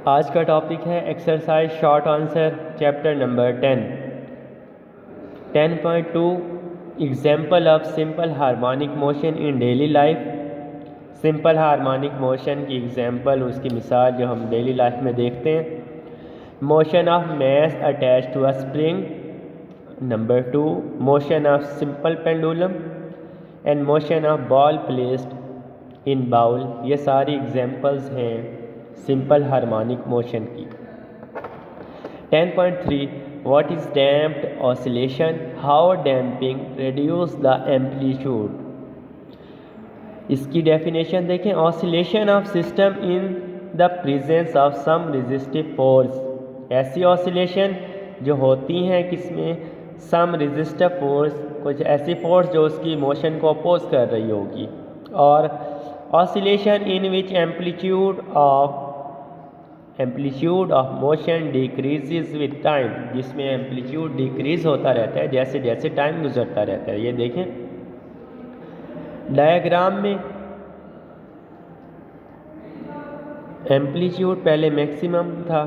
आज का टॉपिक है exercise short answer chapter number 10.2 example of simple harmonic motion in daily life. Simple harmonic motion की example, उसकी मिसाल जो हम डेली लाइफ में देखते हैं। Motion of mass attach to a spring, number 2 motion of simple pendulum and motion of ball placed in bowl. ये सारी एग्जाम्पल्स हैं सिंपल हार्मोनिक मोशन की। 10.3 what is damped oscillation, how damping reduce the amplitude. इसकी definition देखें। Oscillation of system in the presence of some resistive force. ऐसी oscillation जो होती हैं किसमें, सम रेजिस्टिव फोर्स, कुछ ऐसी फोर्स जो उसकी मोशन को अपोज कर रही होगी। और oscillation in which amplitude of motion decreases with time, जिसमें एम्पलीट्यूड डिक्रीज होता रहता है जैसे जैसे टाइम गुजरता रहता है। ये देखें डायग्राम में एम्पलीट्यूड पहले मैक्सिमम था,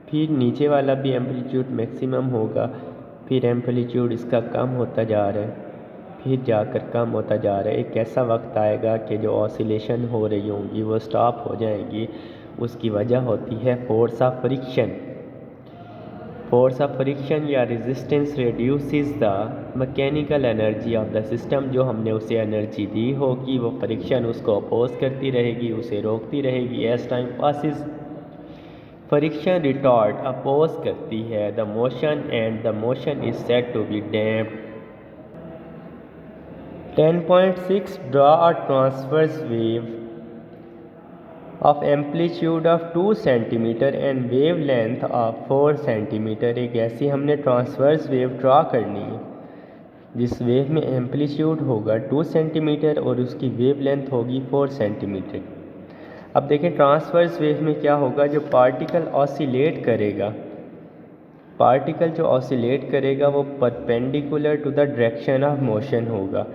फिर नीचे वाला भी एम्पलीट्यूड मैक्सिमम होगा, फिर एम्पलीट्यूड इसका कम होता जा रहा है, फिर जाकर कम होता जा रहा है। एक ऐसा वक्त आएगा कि जो ऑसिलेशन हो रही होंगी वो स्टॉप हो जाएंगी। उसकी वजह होती है force of friction. Force of friction या resistance reduces the mechanical energy of the system. जो हमने उसे एनर्जी दी होगी वो फ्रिक्शन उसको अपोज करती रहेगी, उसे रोकती रहेगी as time passes. Friction retard oppose करती है the motion and the motion is said to be damped. 10.6 draw a transverse wave of amplitude of 2 cm and wavelength of 4 cm। एक ऐसी हमने ट्रांसवर्स वेव ड्रा करनी है जिस wave में amplitude होगा 2 सेंटीमीटर और उसकी वेवलेंथ होगी 4 सेंटीमीटर। अब देखें ट्रांसवर्स वेव में क्या होगा, जो पार्टिकल ऑसिलेट करेगा, पार्टिकल जो ऑसिलेट करेगा वो perpendicular to the direction of motion होगा।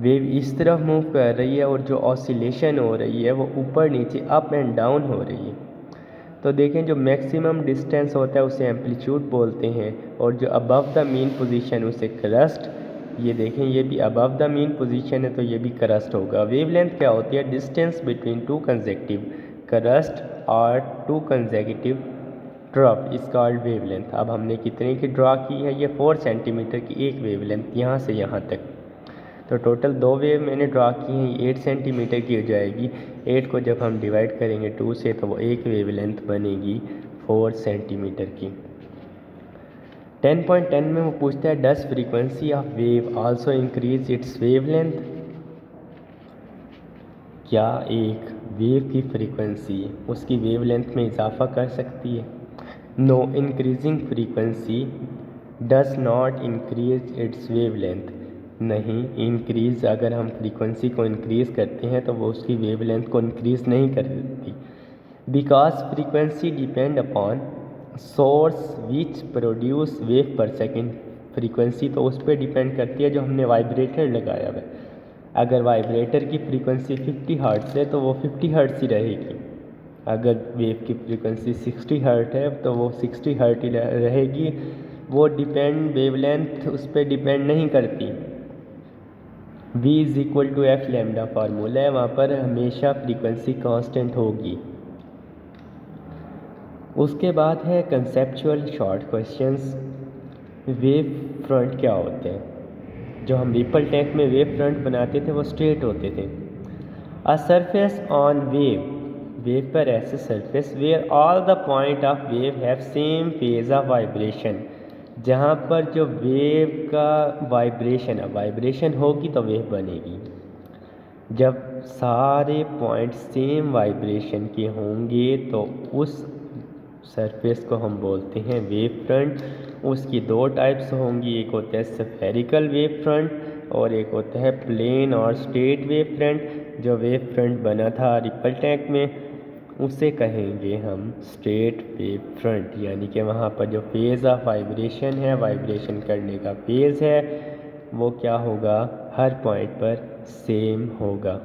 वेव इस तरफ मूव कर रही है और जो ऑसिलेशन हो रही है वो ऊपर नीचे अप एंड डाउन हो रही है। तो देखें जो मैक्सिमम डिस्टेंस होता है उसे एम्पलीट्यूड बोलते हैं, और जो अबव द मीन पोजीशन उसे क्रस्ट। ये देखें ये भी अबव द मीन पोजीशन है तो ये भी क्रस्ट होगा। वेवलेंथ क्या होती है, distance between two consecutive crest और two consecutive drop is called wavelength. अब हमने कितने की ड्रा की है, ये 4 सेंटीमीटर की एक वेवलेंथ यहाँ से यहाँ तक। तो टोटल 2 वेव मैंने ड्रा की हैं, 8 सेंटीमीटर की हो जाएगी। 8 को जब हम डिवाइड करेंगे 2 से तो वो एक वेवलेंथ बनेगी 4 सेंटीमीटर की। 10.10 में वो पूछता है does frequency of wave also increase its wavelength. क्या एक वेव की फ्रीक्वेंसी उसकी वेवलेंथ में इजाफा कर सकती है? No, increasing frequency does not increase its wavelength. नहीं, इंक्रीज़ अगर हम फ्रीक्वेंसी को इंक्रीज़ करते हैं तो वो उसकी वेवलेंथ को इंक्रीज़ नहीं कर देती। Because frequency depend upon source which produce wave पर सेकेंड। फ्रीक्वेंसी तो उस पर डिपेंड करती है जो हमने वाइब्रेटर लगाया हुआ है। अगर वाइब्रेटर की फ्रीक्वेंसी 50 हर्ट्ज़ है तो वो 50 हर्ट्ज़ ही रहेगी। अगर वेव की फ्रीक्वेंसी 60 हर्ट्ज़ है तो वो 60 हर्ट्ज़ ही रहेगी। वो डिपेंड, वेवलेंथ उस पर डिपेंड नहीं करती। V is equal to f lambda formula है, वहाँ पर हमेशा फ्रीक्वेंसी कांस्टेंट होगी। उसके बाद है conceptual short questions. Wave front क्या होते हैं? जो हम रिपल टैंक में वेव फ्रंट बनाते थे वो स्ट्रेट होते थे। A surface on wave, wave पर ऐसे surface where all the point of wave have same phase of vibration. जहाँ पर जो वेव का वाइब्रेशन है, वाइब्रेशन होगी तो वेव बनेगी। जब सारे पॉइंट सेम वाइब्रेशन के होंगे तो उस सरफेस को हम बोलते हैं वेव फ्रंट। उसकी 2 टाइप्स होंगी, एक होता है स्फेरिकल वेव फ्रंट और एक होता है प्लेन और स्ट्रेट वेव फ्रंट। जो वेव फ्रंट बना था रिपल टैंक में उसे कहेंगे हम स्ट्रेट वेव फ्रंट, यानी कि वहाँ पर जो फेज़ ऑफ वाइब्रेशन है, वाइब्रेशन करने का फेज़ है, वो क्या होगा, हर पॉइंट पर सेम होगा।